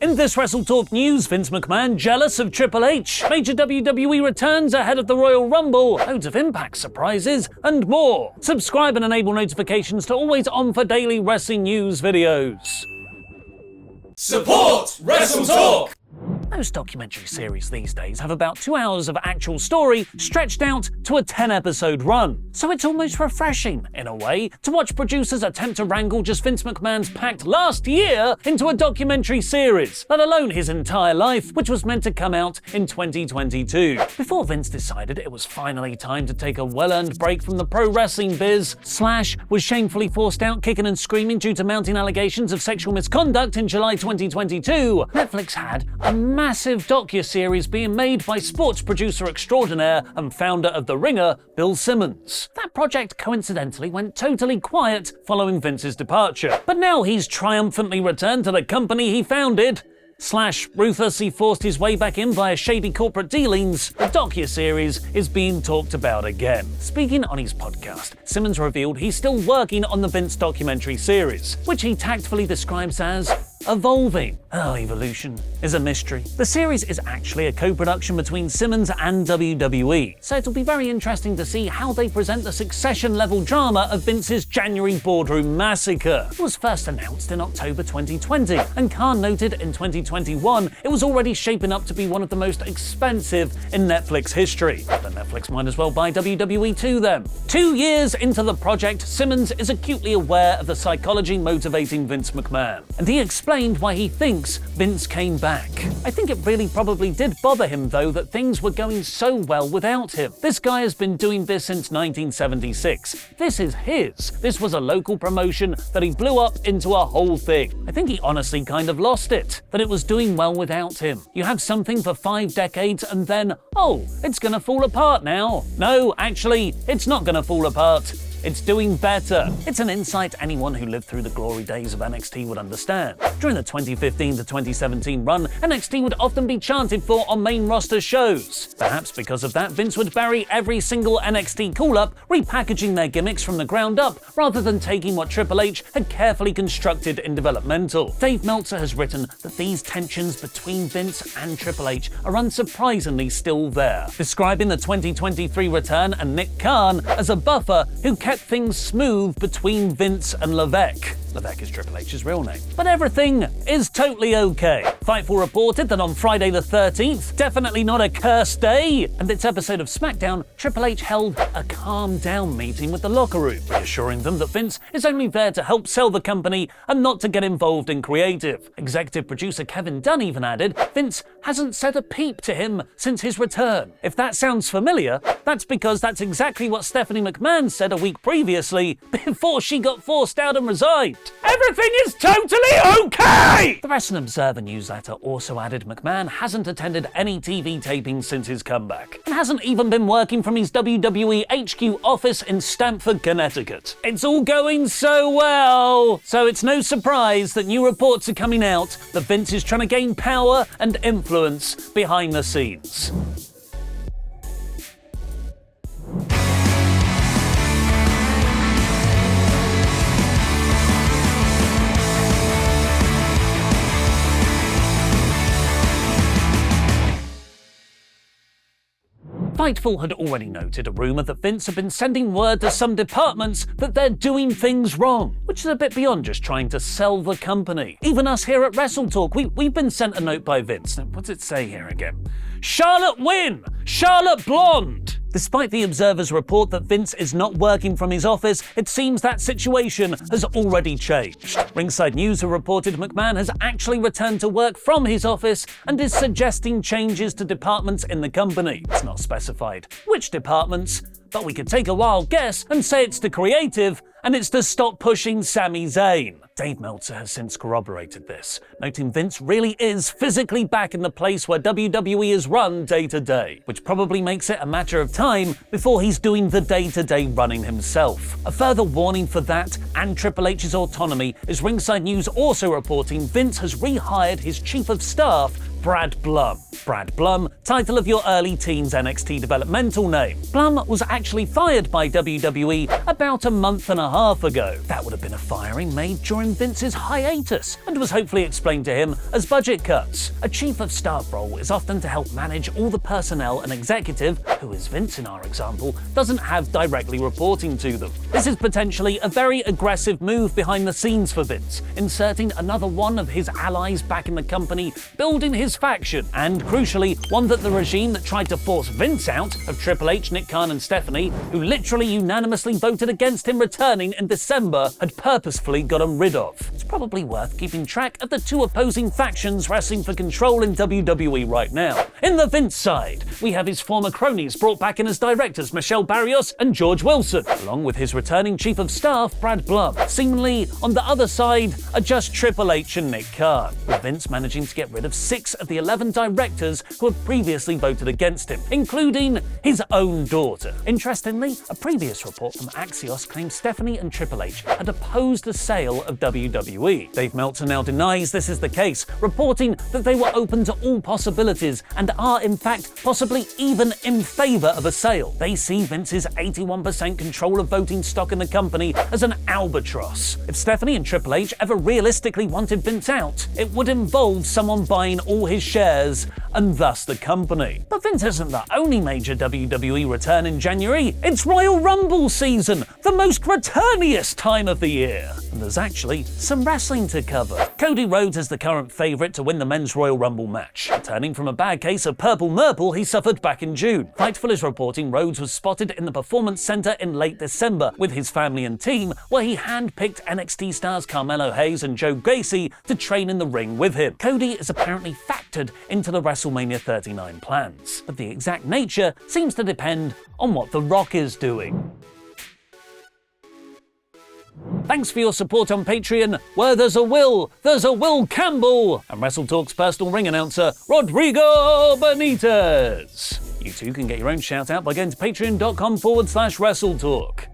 In this WrestleTalk news, Vince McMahon jealous of Triple H, major WWE returns ahead of the Royal Rumble, loads of Impact surprises, and more. Subscribe and enable notifications to always on for daily wrestling news videos. Support WrestleTalk! Most documentary series these days have about 2 hours of actual story stretched out to a 10-episode run. So it's almost refreshing, in a way, to watch producers attempt to wrangle just Vince McMahon's packed last year into a documentary series, let alone his entire life, which was meant to come out in 2022. Before Vince decided it was finally time to take a well-earned break from the pro wrestling biz, Slash was shamefully forced out kicking and screaming due to mounting allegations of sexual misconduct in July 2022, Netflix had a massive docu-series being made by sports producer extraordinaire and founder of The Ringer, Bill Simmons. That project coincidentally went totally quiet following Vince's departure. But now he's triumphantly returned to the company he founded. Slash ruthlessly forced his way back in via shady corporate dealings, the docu-series is being talked about again. Speaking on his podcast, Simmons revealed he's still working on the Vince documentary series, which he tactfully describes as evolving. Oh, evolution is a mystery. The series is actually a co-production between Simmons and WWE, so it'll be very interesting to see how they present the Succession-level drama of Vince's January boardroom massacre. It was first announced in October 2020, and Khan noted in 2021 it was already shaping up to be one of the most expensive in Netflix history. But Netflix might as well buy WWE too then. 2 years into the project, Simmons is acutely aware of the psychology motivating Vince McMahon, and he explained why he thinks Vince came back. I think it really probably did bother him though that things were going so well without him. This guy has been doing this since 1976. This is his. This was a local promotion that he blew up into a whole thing. I think he honestly kind of lost it, that it was doing well without him. You have something for 5 decades and then, oh, it's gonna fall apart now. No, actually, it's not gonna fall apart. It's doing better. It's an insight anyone who lived through the glory days of NXT would understand. During the 2015 to 2017 run, NXT would often be chanted for on main roster shows. Perhaps because of that, Vince would bury every single NXT call-up, repackaging their gimmicks from the ground up, rather than taking what Triple H had carefully constructed in developmental. Dave Meltzer has written that these tensions between Vince and Triple H are unsurprisingly still there, describing the 2023 return and Nick Khan as a buffer who kept things smooth between Vince and Levesque. Levesque is Triple H's real name. But everything is totally okay. Fightful reported that on Friday the 13th, definitely not a cursed day, and its episode of SmackDown, Triple H held a calm down meeting with the locker room, reassuring them that Vince is only there to help sell the company and not to get involved in creative. Executive producer Kevin Dunn even added, Vince hasn't said a peep to him since his return. If that sounds familiar, that's because that's exactly what Stephanie McMahon said a week previously, before she got forced out and resigned. Everything is totally okay! The Wrestling Observer newsletter also added McMahon hasn't attended any TV tapings since his comeback, and hasn't even been working from his WWE HQ office in Stamford, Connecticut. It's all going so well, so it's no surprise that new reports are coming out that Vince is trying to gain power and influence behind the scenes. Fightful had already noted a rumour that Vince had been sending word to some departments that they're doing things wrong, which is a bit beyond just trying to sell the company. Even us here at WrestleTalk, we've been sent a note by Vince. Now, what's it say here again? Charlotte win! Charlotte blonde! Despite the Observer's report that Vince is not working from his office, it seems that situation has already changed. Ringside News have reported McMahon has actually returned to work from his office and is suggesting changes to departments in the company. It's not specified which departments, but we could take a wild guess and say it's to creative, and it's to stop pushing Sami Zayn. Dave Meltzer has since corroborated this, noting Vince really is physically back in the place where WWE is run day to day, which probably makes it a matter of time before he's doing the day-to-day running himself. A further warning for that and Triple H's autonomy is Ringside News also reporting Vince has rehired his chief of staff, Brad Blum. Brad Blum, title of your early teens NXT developmental name. Blum was actually fired by WWE about a month and a half ago. That would have been a firing made during Vince's hiatus and was hopefully explained to him as budget cuts. A chief of staff role is often to help manage all the personnel an executive, who is Vince in our example, doesn't have directly reporting to them. This is potentially a very aggressive move behind the scenes for Vince, inserting another one of his allies back in the company, building his faction, and crucially, one that the regime that tried to force Vince out of Triple H, Nick Khan and Stephanie, who literally unanimously voted against him returning in December, had purposefully gotten rid of. It's probably worth keeping track of the two opposing factions wrestling for control in WWE right now. In the Vince side, we have his former cronies brought back in as directors Michelle Barrios and George Wilson, along with his returning chief of staff Brad Blum. Seemingly, on the other side are just Triple H and Nick Khan, with Vince managing to get rid of 6 of the 11 directors who had previously voted against him, including his own daughter. Interestingly, a previous report from Axios claims Stephanie and Triple H had opposed the sale of WWE. Dave Meltzer now denies this is the case, reporting that they were open to all possibilities and are in fact possibly even in favor of a sale. They see Vince's 81% control of voting stock in the company as an albatross. If Stephanie and Triple H ever realistically wanted Vince out, it would involve someone buying all his shares and thus the company. But Vince isn't the only major WWE return in January. It's Royal Rumble season, the most returniest time of the year. And there's actually some wrestling to cover. Cody Rhodes is the current favourite to win the men's Royal Rumble match, returning from a bad case of purple nurple he suffered back in June. Fightful is reporting Rhodes was spotted in the Performance Center in late December with his family and team, where he handpicked NXT stars Carmelo Hayes and Joe Gacy to train in the ring with him. Cody is apparently factored into the WrestleMania 39 plans, but the exact nature seems to depend on what The Rock is doing. Thanks for your support on Patreon, where there's a Will Campbell, and WrestleTalk's personal ring announcer, Rodrigo Benitez. You too can get your own shout out by going to patreon.com/WrestleTalk.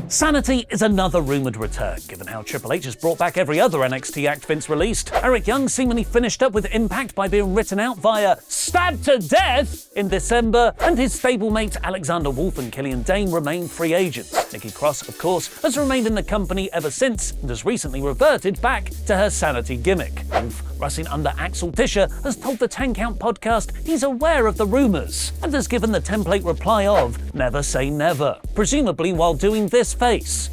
Sanity is another rumoured return, given how Triple H has brought back every other NXT act Vince released. Eric Young seemingly finished up with Impact by being written out via stabbed to death in December, and his stablemates Alexander Wolf and Killian Dane remain free agents. Nikki Cross, of course, has remained in the company ever since and has recently reverted back to her Sanity gimmick. Wolf, wrestling under Axel Tischer, has told the 10 Count podcast he's aware of the rumours and has given the template reply of never say never, presumably while doing this face.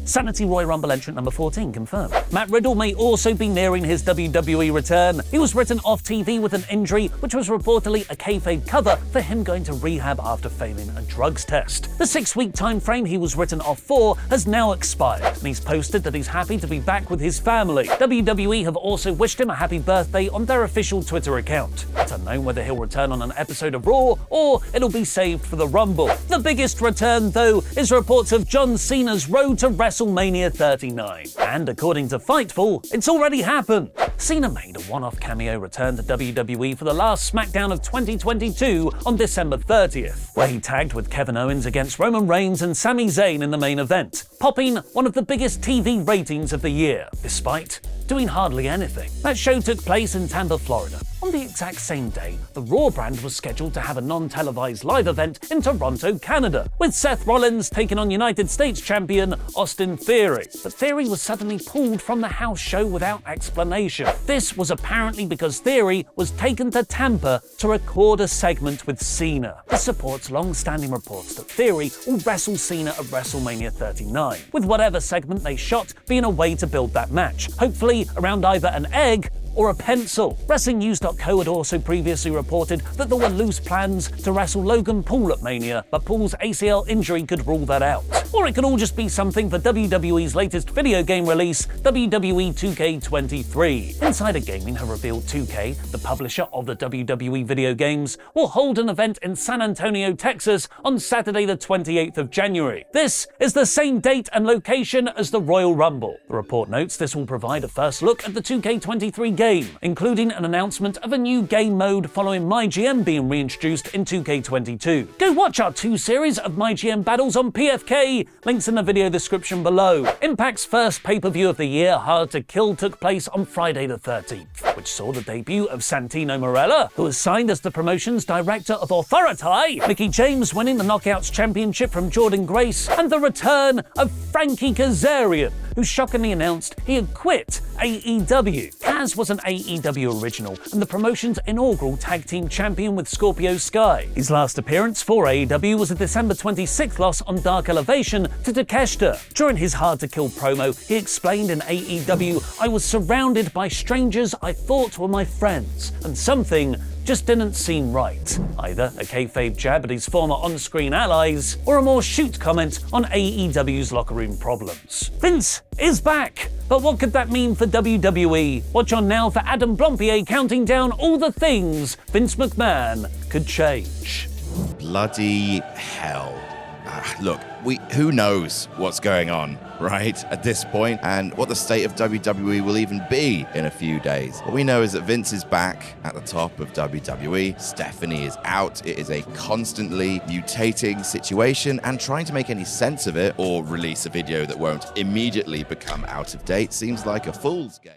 Sanity Royal Rumble entrant number 14 confirmed. Matt Riddle may also be nearing his WWE return. He was written off TV with an injury, which was reportedly a kayfabe cover for him going to rehab after failing a drugs test. The 6-week time frame he was written off for has now expired, and he's posted that he's happy to be back with his family. WWE have also wished him a happy birthday on their official Twitter account. It's unknown whether he'll return on an episode of Raw or it'll be saved for the Rumble. The biggest return, though, is reports of John Cena's road to WrestleMania 39. And according to Fightful, it's already happened. Cena made a one-off cameo return to WWE for the last SmackDown of 2022 on December 30th, where he tagged with Kevin Owens against Roman Reigns and Sami Zayn in the main event, popping one of the biggest TV ratings of the year, despite doing hardly anything. That show took place in Tampa, Florida. On the exact same day, the Raw brand was scheduled to have a non-televised live event in Toronto, Canada, with Seth Rollins taking on United States champion Austin Theory. But Theory was suddenly pulled from the house show without explanation. This was apparently because Theory was taken to Tampa to record a segment with Cena. This supports long-standing reports that Theory will wrestle Cena at WrestleMania 39, with whatever segment they shot being a way to build that match, hopefully around either an egg or a pencil. WrestlingNews.co had also previously reported that there were loose plans to wrestle Logan Paul at Mania, but Paul's ACL injury could rule that out. Or it could all just be something for WWE's latest video game release, WWE 2K23. Insider Gaming have revealed 2K, the publisher of the WWE video games, will hold an event in San Antonio, Texas on Saturday the 28th of January. This is the same date and location as the Royal Rumble. The report notes this will provide a first look at the 2K23 game, including an announcement of a new game mode following MyGM being reintroduced in 2K22. Go watch our 2 series of MyGM battles on PFK see, links in the video description below. Impact's first pay-per-view of the year, Hard to Kill, took place on Friday the 13th, which saw the debut of Santino Marella, who was signed as the promotion's Director of Authority, Mickie James winning the Knockouts Championship from Jordan Grace, and the return of Frankie Kazarian, who shockingly announced he had quit AEW. Kaz was an AEW original and the promotion's inaugural tag team champion with Scorpio Sky. His last appearance for AEW was a December 26th loss on Dark Elevation to Takeshita. During his Hard to Kill promo, he explained in AEW, "I was surrounded by strangers I thought were my friends, and something just didn't seem right." Either a kayfabe jab at his former on-screen allies, or a more shoot comment on AEW's locker room problems. Vince is back! But what could that mean for WWE? Watch on now for Adam Blompier counting down all the things Vince McMahon could change. Bloody hell. Look, who knows what's going on, right, at this point, and what the state of WWE will even be in a few days. What we know is that Vince is back at the top of WWE, Stephanie is out. It is a constantly mutating situation, and trying to make any sense of it or release a video that won't immediately become out of date seems like a fool's game.